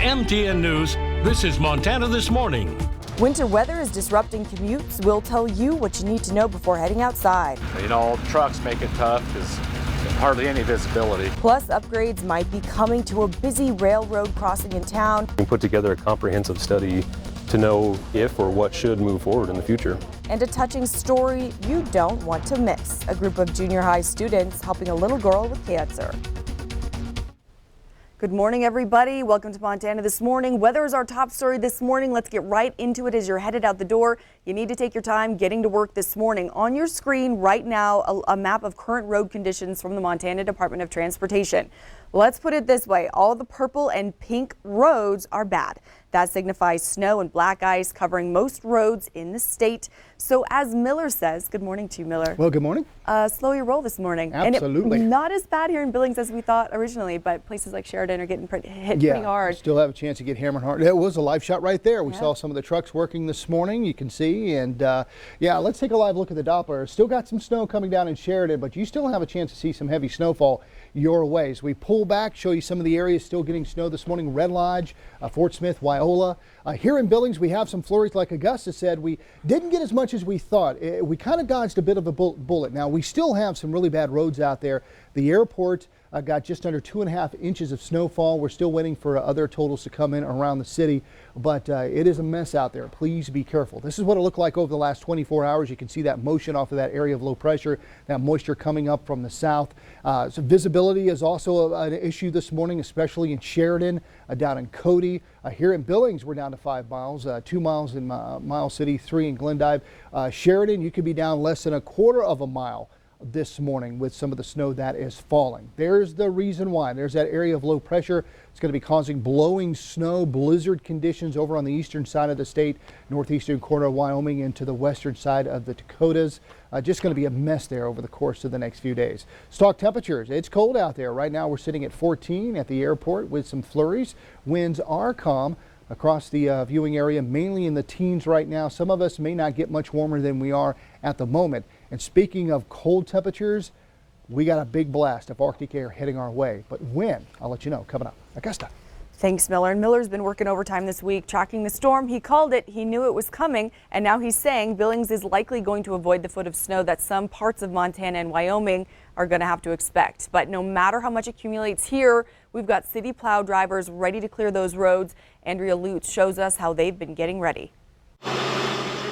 MTN News, this is Montana This Morning. Winter weather is disrupting commutes. We'll tell you what you need to know before heading outside. You know, trucks make it tough because hardly any visibility. Plus, upgrades might be coming to a busy railroad crossing in town. We put together a comprehensive study to know if or what should move forward in the future. And a touching story you don't want to miss. A group of junior high students helping a little girl with cancer. Good morning, everybody. Welcome to Montana This Morning. Weather is our top story this morning. Let's get right into it as you're headed out the door. You need to take your time getting to work this morning. On your screen right now, a map of current road conditions from the Montana Department of Transportation. Let's put it this way. All the purple and pink roads are bad. That signifies snow and black ice covering most roads in the state. So as Miller says, good morning to you, Miller. Well, good morning. Slow your roll this morning. Absolutely. And not as bad here in Billings as we thought originally, but places like Sheridan are getting hit pretty hard. Still have a chance to get hammered hard. There was a live shot right there. We saw some of the trucks working this morning, you can see. And yeah, let's take a live look at the Doppler. Still got some snow coming down in Sheridan, but you still have a chance to see some heavy snowfall your way. As we pull back, show you some of the areas still getting snow this morning. Red Lodge, Fort Smith, Wyola. Here in Billings, we have some flurries. Like Augusta said, we didn't get as much as we thought. We kind of dodged a bit of a bullet. Now, we still have some really bad roads out there. The airport got just under 2.5 inches of snowfall. We're still waiting for other totals to come in around the city, but it is a mess out there. Please be careful. This is what it looked like over the last 24 hours. You can see that motion off of that area of low pressure, that moisture coming up from the south. So visibility is also an issue this morning, especially in Sheridan, down in Cody. Here in Billings, we're down to 5 miles, 2 miles in Miles City, 3 in Glendive. Sheridan, you could be down less than 1/4 of a mile this morning with some of the snow that is falling. There's the reason why. There's that area of low pressure. It's going to be causing blowing snow, blizzard conditions over on the eastern side of the state, northeastern corner of Wyoming into the western side of the Dakotas. Just going to be a mess there over the course of the next few days. Stock temperatures. It's cold out there. Right now we're sitting at 14 at the airport with some flurries. Winds are calm across the viewing area, mainly in the teens right now. Some of us may not get much warmer than we are at the moment. And speaking of cold temperatures, we got a big blast of Arctic air heading our way. But when? I'll let you know coming up. Augusta. Thanks, Miller. And Miller's been working overtime this week tracking the storm. He called it. He knew it was coming. And now he's saying Billings is likely going to avoid the foot of snow that some parts of Montana and Wyoming are going to have to expect. But no matter how much accumulates here, we've got city plow drivers ready to clear those roads. Andrea Lutz shows us how they've been getting ready.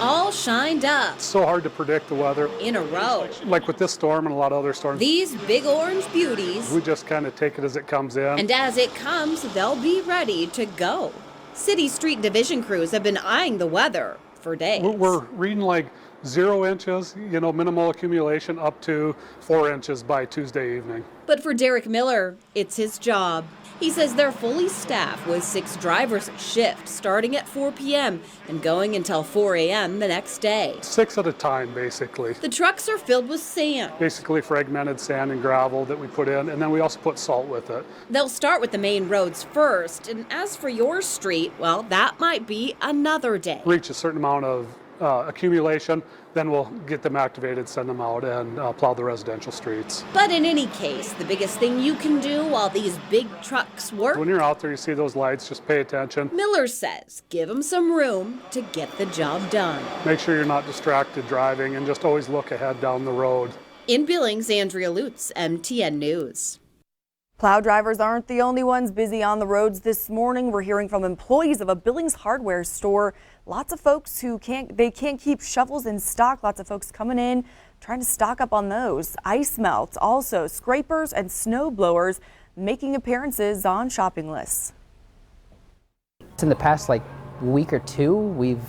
All shined up. It's so hard to predict the weather. In a row. Like with this storm and a lot of other storms. These big orange beauties. We just kind of take it as it comes in. And as it comes, they'll be ready to go. City street division crews have been eyeing the weather for days. We're reading like 0 inches, minimal accumulation, up to 4 inches by Tuesday evening. But for Derek Miller, it's his job. He says they're fully staffed with 6 drivers a shift starting at 4 p.m. and going until 4 a.m. the next day. 6 at a time, basically. The trucks are filled with sand. Basically fragmented sand and gravel that we put in, and then we also put salt with it. They'll start with the main roads first, and as for your street, well, that might be another day. Reach a certain amount of accumulation, then we'll get them activated, send them out, and plow the residential streets. But in any case, the biggest thing you can do while these big trucks work. When you're out there, you see those lights, just pay attention. Miller says, give them some room to get the job done. Make sure you're not distracted driving and just always look ahead down the road. In Billings, Andrea Lutz, MTN News. Plow drivers aren't the only ones busy on the roads this morning. We're hearing from employees of a Billings hardware store. Lots of folks who can't keep shovels in stock. Lots of folks coming in, trying to stock up on those. Ice melts, also scrapers and snow blowers making appearances on shopping lists. In the past week or two, we've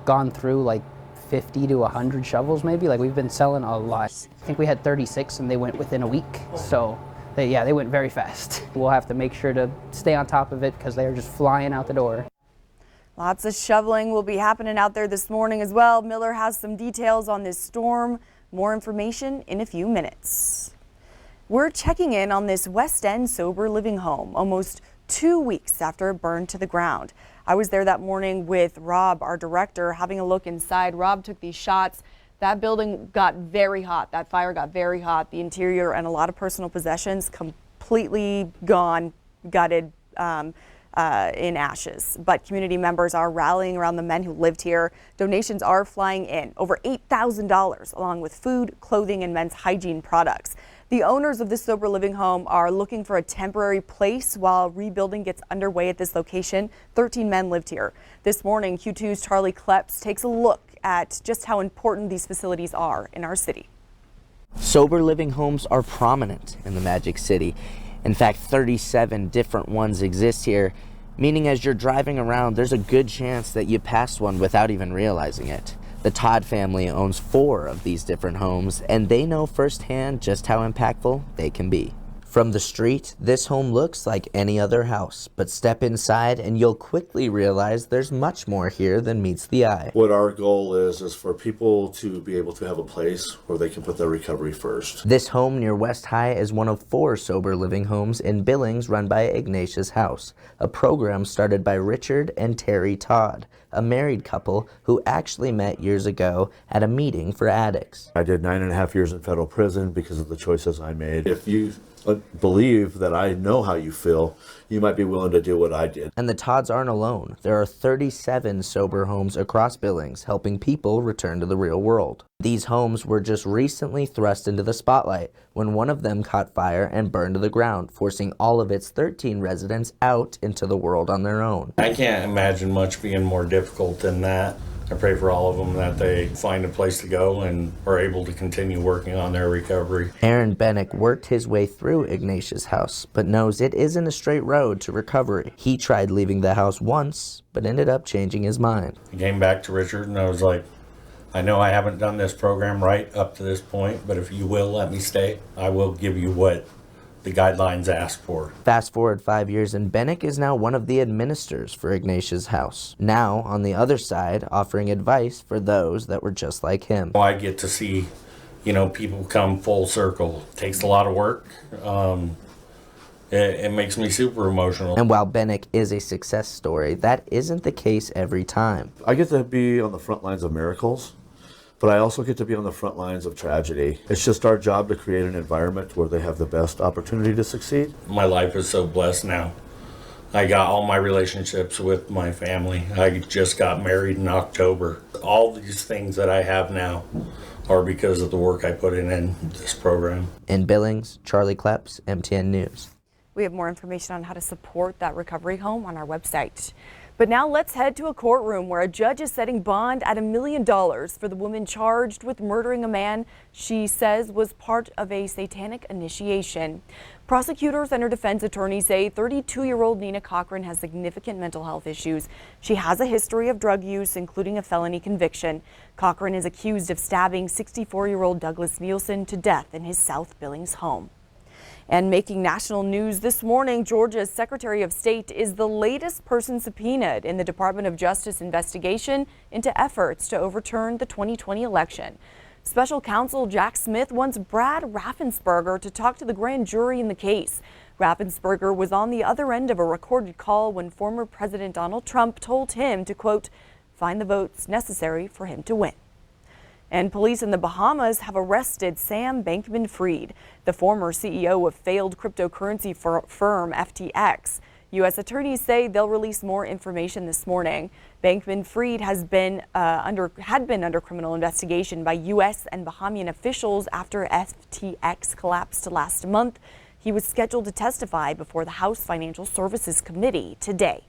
gone through 50 to 100 shovels maybe. We've been selling a lot. I think we had 36 and they went within a week. So they went very fast. We'll have to make sure to stay on top of it because they are just flying out the door. Lots of shoveling will be happening out there this morning as well. Miller has some details on this storm. More information in a few minutes. We're checking in on this West End sober living home almost 2 weeks after it burned to the ground. I was there that morning with Rob, our director, having a look inside. Rob took these shots. That building got very hot. That fire got very hot. The interior and a lot of personal possessions completely gone, gutted. in ashes. But community members are rallying around the men who lived here. Donations are flying in, over $8,000, along with food, clothing, and men's hygiene products. The owners of this sober living home are looking for a temporary place while rebuilding gets underway at this location. 13 men lived here. This morning, Q2's Charlie Kleps takes a look at just how important these facilities are in our city. Sober living homes are prominent in the Magic City. In fact, 37 different ones exist here, meaning as you're driving around, there's a good chance that you passed one without even realizing it. The Todd family owns 4 of these different homes, and they know firsthand just how impactful they can be. From the street, this home looks like any other house, but step inside and you'll quickly realize there's much more here than meets the eye. What our goal is for people to be able to have a place where they can put their recovery first. This home near West High is one of 4 sober living homes in Billings run by Ignatius House, a program started by Richard and Terry Todd, a married couple who actually met years ago at a meeting for addicts. I did 9.5 years in federal prison because of the choices I made. If you believe that I know how you feel, you might be willing to do what I did. And the Todds aren't alone. There are 37 sober homes across Billings helping people return to the real world. These homes were just recently thrust into the spotlight when one of them caught fire and burned to the ground, forcing all of its 13 residents out into the world on their own. I can't imagine much being more difficult than that. I pray for all of them that they find a place to go and are able to continue working on their recovery. Aaron Bennick worked his way through Ignatius House, but knows it isn't a straight road to recovery. He tried leaving the house once, but ended up changing his mind. I came back to Richard and I was like, I know I haven't done this program right up to this point, but if you will let me stay, I will give you what the guidelines ask for. Fast forward 5 years and Bennick is now one of the administrators for Ignatius House. Now, on the other side, offering advice for those that were just like him. I get to see, people come full circle. It takes a lot of work. It makes me super emotional. And while Bennick is a success story, that isn't the case every time. I get to be on the front lines of miracles, but I also get to be on the front lines of tragedy. It's just our job to create an environment where they have the best opportunity to succeed. My life is so blessed now. I got all my relationships with my family. I just got married in October. All these things that I have now are because of the work I put in this program. In Billings, Charlie Kleps, MTN News. We have more information on how to support that recovery home on our website. But now let's head to a courtroom where a judge is setting bond at $1 million for the woman charged with murdering a man she says was part of a satanic initiation. Prosecutors and her defense attorney say 32-year-old Nina Cochran has significant mental health issues. She has a history of drug use, including a felony conviction. Cochran is accused of stabbing 64-year-old Douglas Nielsen to death in his South Billings home. And making national news this morning, Georgia's Secretary of State is the latest person subpoenaed in the Department of Justice investigation into efforts to overturn the 2020 election. Special counsel Jack Smith wants Brad Raffensperger to talk to the grand jury in the case. Raffensperger was on the other end of a recorded call when former President Donald Trump told him to, quote, find the votes necessary for him to win. And police in the Bahamas have arrested Sam Bankman-Fried, the former CEO of failed cryptocurrency firm FTX. U.S. attorneys say they'll release more information this morning. Bankman-Fried had been under criminal investigation by U.S. and Bahamian officials after FTX collapsed last month. He was scheduled to testify before the House Financial Services Committee today.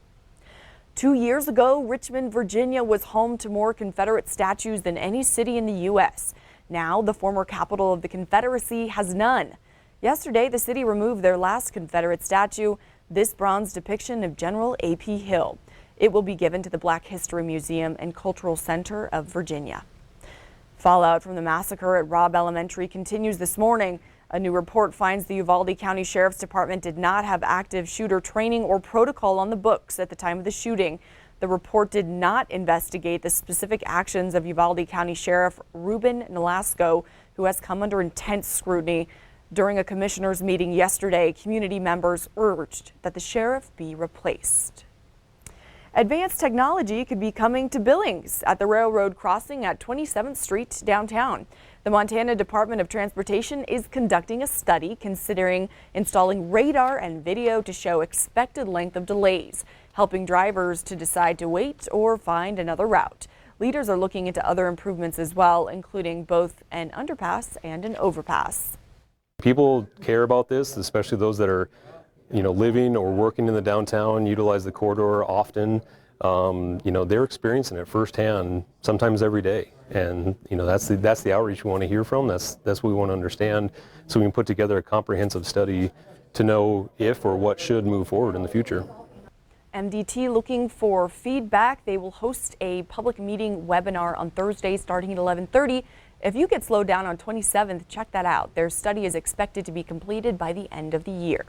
2 years ago, Richmond, Virginia was home to more Confederate statues than any city in the U.S. Now, the former capital of the Confederacy has none. Yesterday, the city removed their last Confederate statue, this bronze depiction of General A.P. Hill. It will be given to the Black History Museum and Cultural Center of Virginia. Fallout from the massacre at Robb Elementary continues this morning. A new report finds the Uvalde County Sheriff's Department did not have active shooter training or protocol on the books at the time of the shooting. The report did not investigate the specific actions of Uvalde County Sheriff Ruben Nolasco, who has come under intense scrutiny. During a commissioners' meeting yesterday, community members urged that the sheriff be replaced. Advanced technology could be coming to Billings at the railroad crossing at 27th Street downtown. The Montana Department of Transportation is conducting a study considering installing radar and video to show expected length of delays, helping drivers to decide to wait or find another route. Leaders are looking into other improvements as well, including both an underpass and an overpass. People care about this, especially those that are, living or working in the downtown, utilize the corridor often. They're experiencing it firsthand, sometimes every day. And, that's the outreach we want to hear from. That's what we want to understand, so we can put together a comprehensive study to know if or what should move forward in the future. MDT looking for feedback. They will host a public meeting webinar on Thursday starting at 11:30. If you get slowed down on 27th, check that out. Their study is expected to be completed by the end of the year.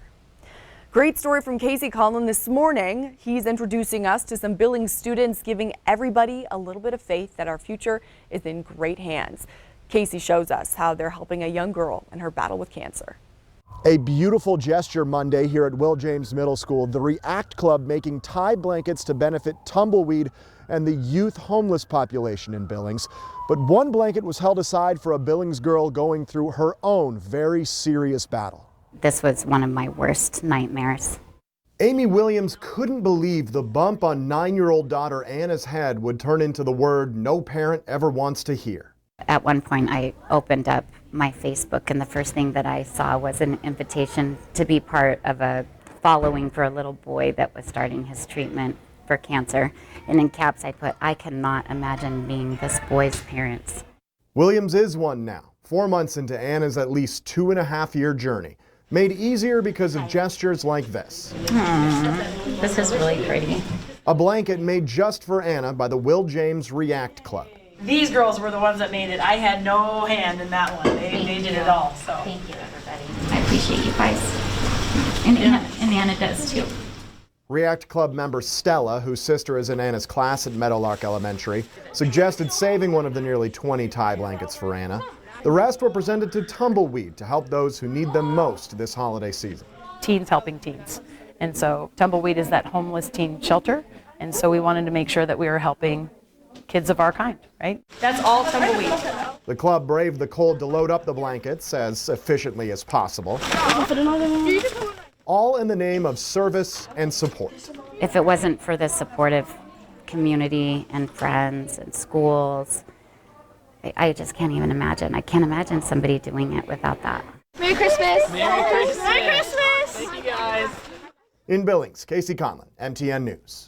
Great story from Casey Conlon this morning. He's introducing us to some Billings students, giving everybody a little bit of faith that our future is in great hands. Casey shows us how they're helping a young girl in her battle with cancer. A beautiful gesture Monday here at Will James Middle School. The React Club making tie blankets to benefit tumbleweed and the youth homeless population in Billings. But one blanket was held aside for a Billings girl going through her own very serious battle. This was one of my worst nightmares. Amy Williams couldn't believe the bump on 9-year-old daughter Anna's head would turn into the word no parent ever wants to hear. At one point I opened up my Facebook and the first thing that I saw was an invitation to be part of a following for a little boy that was starting his treatment for cancer. And in caps I put, I cannot imagine being this boy's parents. Williams is one now, 4 months into Anna's at least 2.5-year journey. Made easier because of gestures like this. This is really pretty. A blanket made just for Anna by the Will James React Club. These girls were the ones that made it. I had no hand in that one. They did it all. So thank you, everybody. I appreciate you guys. And Anna does too. React Club member Stella, whose sister is in Anna's class at Meadowlark Elementary, suggested saving one of the nearly 20 tie blankets for Anna. The rest were presented to Tumbleweed to help those who need them most this holiday season. teens helping teens. And so Tumbleweed is that homeless teen shelter. And so we wanted to make sure that we were helping kids of our kind, right? That's all Tumbleweed. The club braved the cold to load up the blankets as efficiently as possible. All in the name of service and support. If it wasn't for the supportive community and friends and schools, I just can't even imagine. I can't imagine somebody doing it without that. Merry Christmas! Merry Christmas! Merry Christmas! Thank you guys. In Billings, Casey Conlon, MTN News.